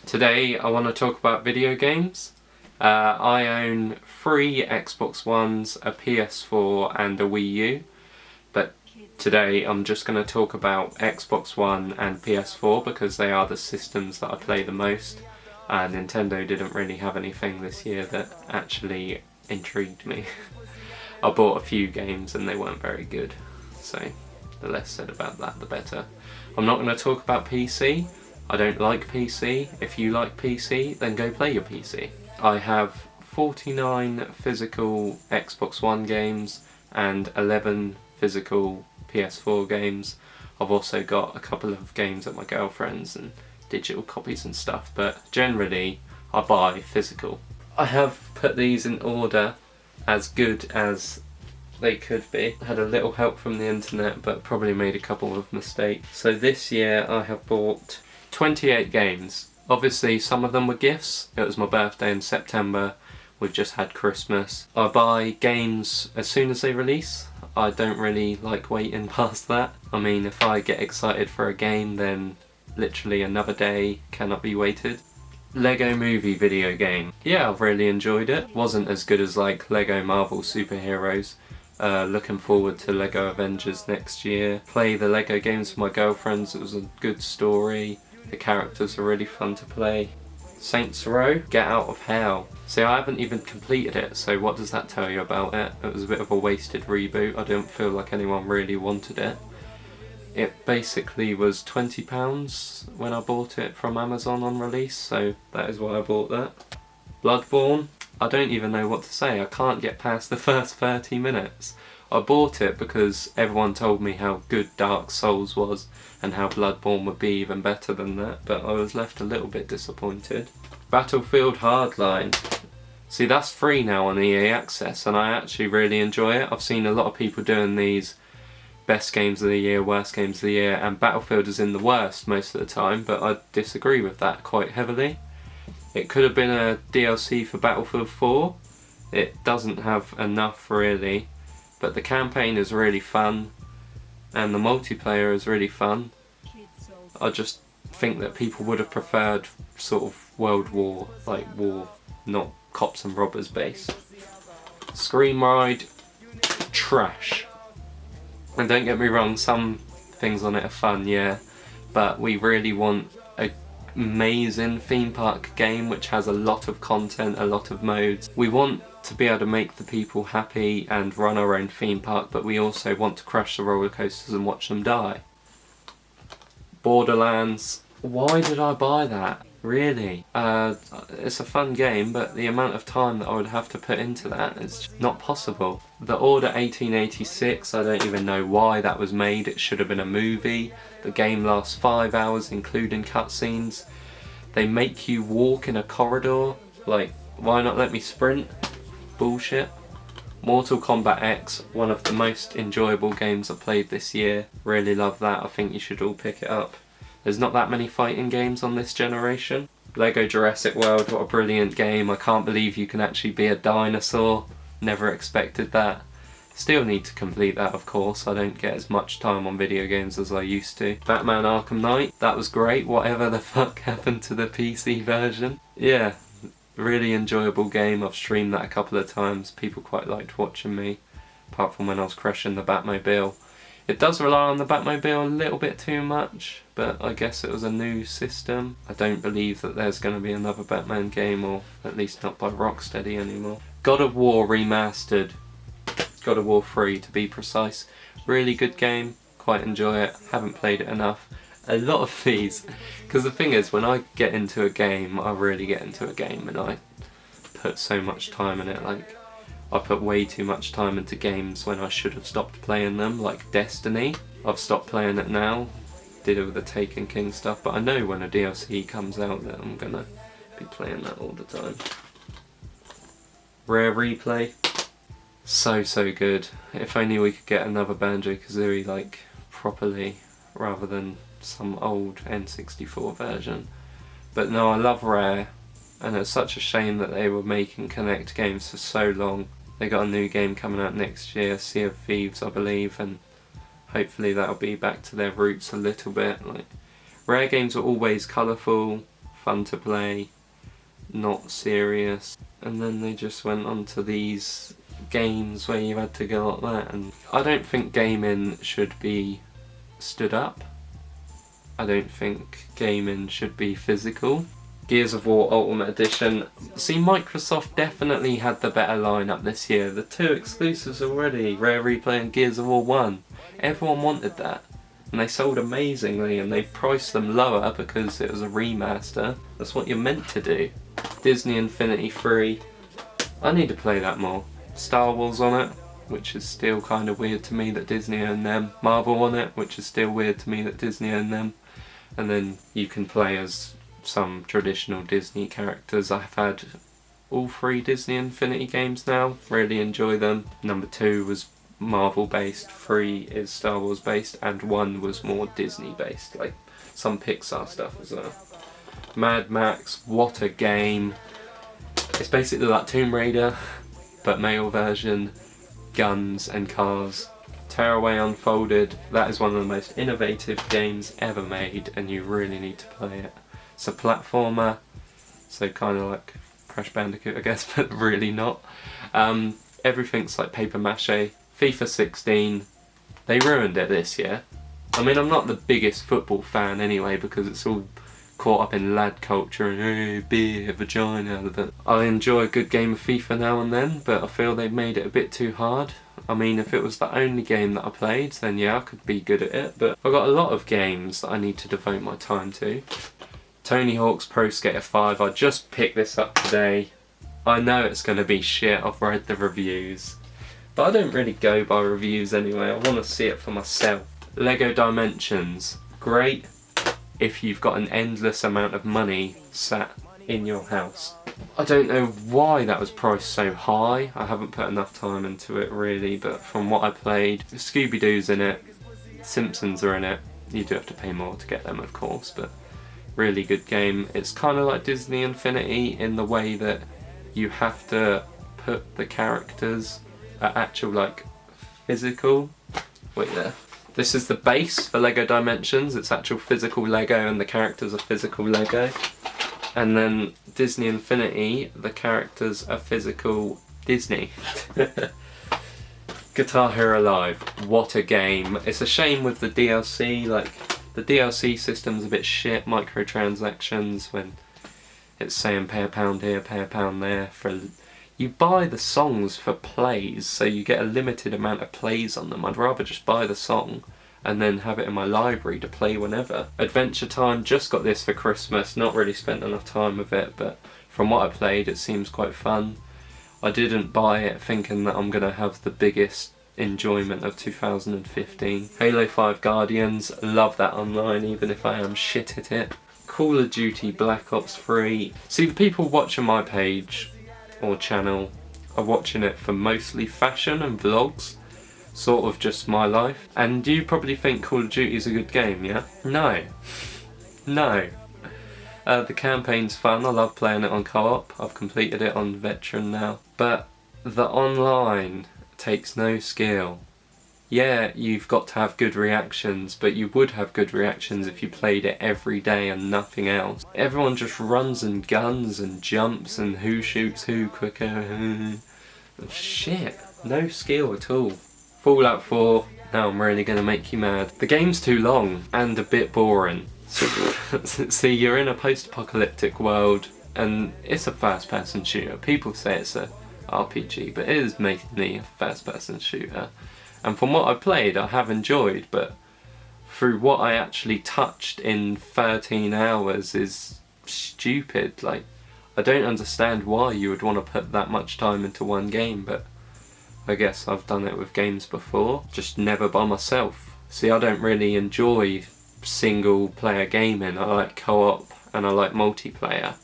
Today I want to talk about video games. I own 3 Xbox Ones, a PS4 and a Wii U, but today I'm just going to talk about Xbox One and PS4 because they are the systems that I play the most. Nintendo didn't really have anything this year that actually intrigued me. I bought a few games and they weren't very good, so the less said about that the better. I'm not going to talk about PC. I don't like PC. If you like PC, then go play your PC. I have 49 physical Xbox One games and 11 physical PS4 games. I've also got a couple of games at my girlfriend's and digital copies and stuff, but generally I buy physical. I have put these in order as good as they could be. I had a little help from the internet, but probably made a couple of mistakes. So this year I have bought 28 games. Obviously some of them were gifts. It was my birthday in September. We've just had Christmas. I buy games as soon as they release. I don't really like waiting past that. I mean, if I get excited for a game, then literally another day cannot be waited. Lego Movie video game. Yeah, I've really enjoyed it. Wasn't as good as like Lego Marvel Superheroes. Looking forward to Lego Avengers next year. Play the Lego games with my girlfriends. It was a good story. The characters are really fun to play. Saints Row, Get Out of Hell. See, I haven't even completed it, so what does that tell you about it? It was a bit of a wasted reboot. I don't feel like anyone really wanted it. It basically was £20 when I bought it from Amazon on release, so that is why I bought that. Bloodborne, I don't even know what to say. I can't get past the first 30 minutes. I bought it because everyone told me how good Dark Souls was and how Bloodborne would be even better than that, but I was left a little bit disappointed. Battlefield Hardline. See, that's free now on EA Access and I actually really enjoy it. I've seen a lot of people doing these best games of the year, worst games of the year, and Battlefield is in the worst most of the time, but I disagree with that quite heavily. It could have been a DLC for Battlefield 4. It doesn't have enough really, but the campaign is really fun and the multiplayer is really fun. I just think that people would have preferred sort of World War, like war, not cops and robbers based. Scream Ride, trash. And don't get me wrong, some things on it are fun, yeah, but we really want an amazing theme park game which has a lot of content, a lot of modes. We want to be able to make the people happy and run our own theme park, but we also want to crash the roller coasters and watch them die. Borderlands, why did I buy that? Really? It's a fun game, but the amount of time that I would have to put into that is just not possible. The Order 1886, I don't even know why that was made. It should have been a movie. The game lasts 5 hours including cutscenes. They make you walk in a corridor. Like, why not let me sprint? Bullshit. Mortal Kombat X, one of the most enjoyable games I played this year. Really love that. I think you should all pick it up. There's not that many fighting games on this generation. Lego Jurassic World, what a brilliant game. I can't believe you can actually be a dinosaur. Never expected that. Still need to complete that, of course. I don't get as much time on video games as I used to. Batman Arkham Knight, that was great. Whatever the fuck happened to the PC version. Yeah, really enjoyable game. I've streamed that a couple of times. People quite liked watching me, apart from when I was crashing the Batmobile. It does rely on the Batmobile a little bit too much, but I guess it was a new system. I don't believe that there's going to be another Batman game, or at least not by Rocksteady anymore. God of War Remastered. God of War 3 to be precise. Really good game, quite enjoy it, haven't played it enough. A lot of these, because the thing is, when I get into a game, I really get into a game and I put so much time in it. Like, I put way too much time into games when I should have stopped playing them, like Destiny. I've stopped playing it now, did it with the Taken King stuff, but I know when a DLC comes out that I'm gonna be playing that all the time. Rare Replay, so good. If only we could get another Banjo-Kazooie like properly, rather than some old N64 version. But no, I love Rare, and it's such a shame that they were making Connect games for so long. They got a new game coming out next year, Sea of Thieves I believe, and hopefully that'll be back to their roots a little bit. Like, Rare games are always colourful, fun to play, not serious. And then they just went on to these games where you had to go like that, and I don't think gaming should be stood up. I don't think gaming should be physical. Gears of War Ultimate Edition. See, Microsoft definitely had the better lineup this year. The 2 exclusives already, Rare Replay and Gears of War 1. Everyone wanted that. And they sold amazingly, and they priced them lower because it was a remaster. That's what you're meant to do. Disney Infinity 3. I need to play that more. Star Wars on it, which is still kind of weird to me that Disney own them. Marvel on it, which is still weird to me that Disney own them. And then you can play as some traditional Disney characters. I've had all 3 Disney Infinity games now, really enjoy them. Number 2 was Marvel based, 3 is Star Wars based, and 1 was more Disney based, like some Pixar stuff as well. Mad Max, what a game. It's basically like Tomb Raider, but male version, guns and cars. Tearaway Unfolded, that is one of the most innovative games ever made, and you really need to play it. It's a platformer, so kind of like Crash Bandicoot I guess, but really not. Everything's like paper mache. FIFA 16, they ruined it this year. I mean, I'm not the biggest football fan anyway, because it's all caught up in lad culture and hey, beer, vagina. But I enjoy a good game of FIFA now and then, but I feel they've made it a bit too hard. I mean, if it was the only game that I played, then yeah, I could be good at it, but I've got a lot of games that I need to devote my time to. Tony Hawk's Pro Skater 5, I just picked this up today. I know it's going to be shit, I've read the reviews. But I don't really go by reviews anyway, I want to see it for myself. Lego Dimensions, great if you've got an endless amount of money sat in your house. I don't know why that was priced so high, I haven't put enough time into it really, but from what I played, Scooby-Doo's in it, Simpsons are in it, you do have to pay more to get them of course, but really good game. It's kind of like Disney Infinity in the way that you have to put the characters at actual like physical, wait there. This is the base for Lego Dimensions, it's actual physical Lego and the characters are physical Lego. And then Disney Infinity, the characters are physical Disney. Guitar Hero Live, what a game. It's a shame with the DLC, like the DLC system's a bit shit, microtransactions when it's saying pay a pound here, pay a pound there. You buy the songs for plays, so you get a limited amount of plays on them. I'd rather just buy the song and then have it in my library to play whenever. Adventure Time, just got this for Christmas, not really spent enough time with it, but from what I played it seems quite fun. I didn't buy it thinking that I'm going to have the biggest enjoyment of 2015. Halo 5 Guardians, love that online even if I am shit at it. Call of Duty Black Ops 3. See, the people watching my page or channel are watching it for mostly fashion and vlogs, sort of just my life. And you probably think Call of Duty is a good game, yeah? No. No. The campaign's fun, I love playing it on co-op, I've completed it on Veteran now. But the online takes no skill. Yeah, you've got to have good reactions, but you would have good reactions if you played it every day and nothing else. Everyone just runs and guns and jumps and who shoots who quicker. Shit, no skill at all. Fallout 4, now I'm really going to make you mad. The game's too long and a bit boring. See, you're in a post-apocalyptic world and it's a first-person shooter. People say it's a RPG, but it is mainly a first-person shooter. And from what I played, I have enjoyed, but through what I actually touched in 13 hours is stupid. Like, I don't understand why you would want to put that much time into one game, but I guess I've done it with games before, just never by myself. See, I don't really enjoy single player gaming, I like co-op and I like multiplayer.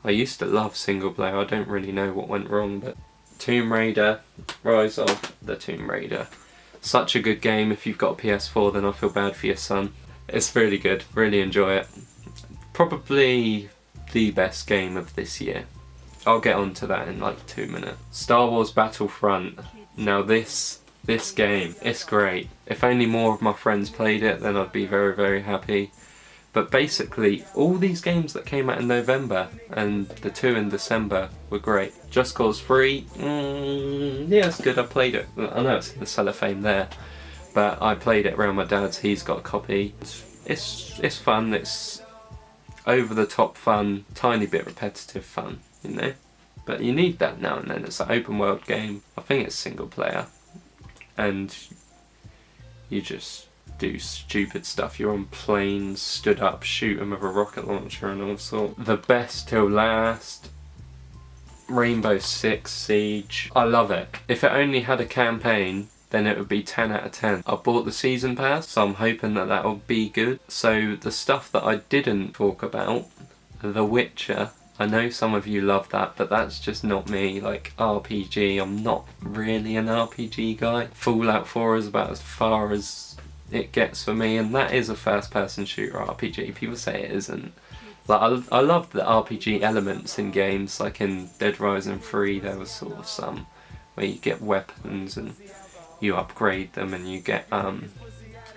I used to love single player, I don't really know what went wrong, but Tomb Raider, Rise of the Tomb Raider. Such a good game. If you've got a PS4 then I feel bad for your son. It's really good, really enjoy it. Probably the best game of this year. I'll get onto that in like 2 minutes. Star Wars Battlefront. Now this game, it's great. If only more of my friends played it then I'd be very, very happy. But basically, all these games that came out in November and the 2 in December were great. Just Cause 3, yeah, it's good. I played it. I know it's in the cellophane there, but I played it around my dad's. He's got a copy. It's fun. It's over the top fun, tiny bit repetitive fun, you know. But you need that now and then. It's an open world game. I think it's single player, and you just do stupid stuff. You're on planes, stood up, shoot them with a rocket launcher and all sorts. The best till last, Rainbow Six Siege. I love it. If it only had a campaign, then it would be 10 out of 10. I bought the season pass, so I'm hoping that that will be good. So the stuff that I didn't talk about, The Witcher, I know some of you love that, but that's just not me. Like RPG, I'm not really an RPG guy. Fallout 4 is about as far as it gets for me, and that is a first person shooter RPG. People say it isn't. Like I love the RPG elements in games, like in Dead Rising 3 there was sort of some where you get weapons and you upgrade them, and you get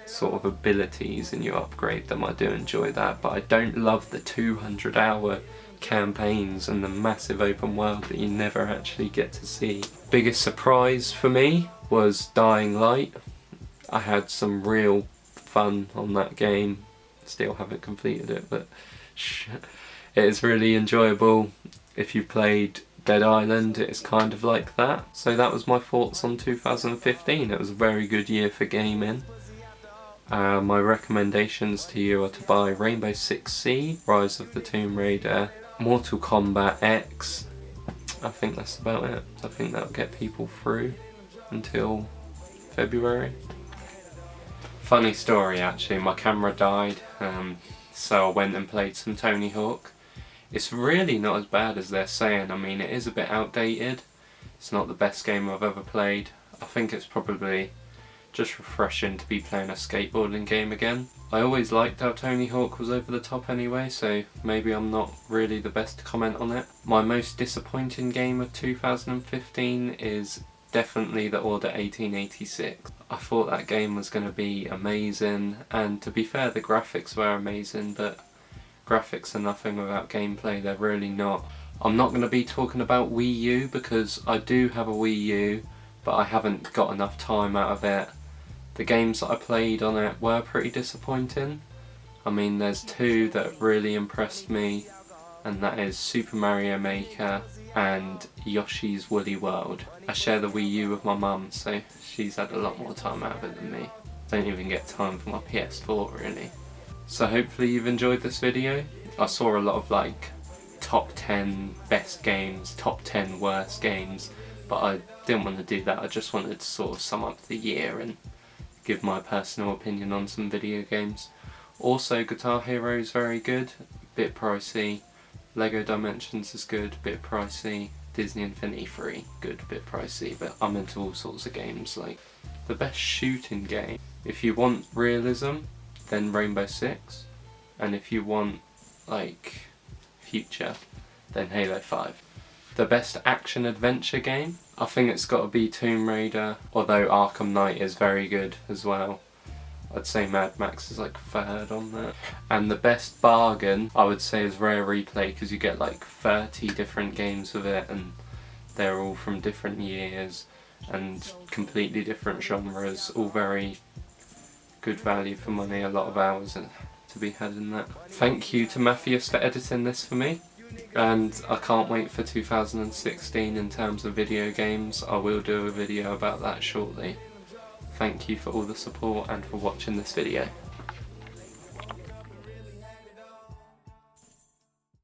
sort of abilities and you upgrade them. I do enjoy that, but I don't love the 200-hour campaigns and the massive open world that you never actually get to see. Biggest surprise for me was Dying Light. I had some real fun on that game. Still haven't completed it, but it is really enjoyable. If you've played Dead Island, it's kind of like that. So that was my thoughts on 2015. It was a very good year for gaming. My recommendations to you are to buy Rainbow Six Siege, Rise of the Tomb Raider, Mortal Kombat X. I think that's about it. I think that'll get people through until February. Funny story actually, my camera died, so I went and played some Tony Hawk. It's really not as bad as they're saying. I mean, it is a bit outdated. It's not the best game I've ever played. I think it's probably just refreshing to be playing a skateboarding game again. I always liked how Tony Hawk was over the top anyway, so maybe I'm not really the best to comment on it. My most disappointing game of 2015 is definitely The Order 1886. I thought that game was going to be amazing, and to be fair, the graphics were amazing, but graphics are nothing without gameplay. They're really not. I'm not going to be talking about Wii U because I do have a Wii U, but I haven't got enough time out of it. The games that I played on it were pretty disappointing. I mean, there's two that really impressed me, and that is Super Mario Maker and Yoshi's Woolly World. I share the Wii U with my mum, so she's had a lot more time out of it than me. Don't even get time for my PS4 really. So hopefully you've enjoyed this video. I saw a lot of like top 10 best games, top 10 worst games, but I didn't want to do that. I just wanted to sort of sum up the year and give my personal opinion on some video games. Also, Guitar Hero is very good, bit pricey. Lego Dimensions is good, bit pricey. Disney Infinity 3, good, bit pricey, but I'm into all sorts of games. Like the best shooting game, if you want realism, then Rainbow Six, and if you want like future, then Halo 5. The best action adventure game, I think it's got to be Tomb Raider, although Arkham Knight is very good as well. I'd say Mad Max is like third on that. And the best bargain I would say is Rare Replay, because you get like 30 different games with it, and they're all from different years and completely different genres, all very good value for money, a lot of hours to be had in that. Thank you to Matthias for editing this for me, and I can't wait for 2016 in terms of video games. I will do a video about that shortly. Thank you for all the support and for watching this video.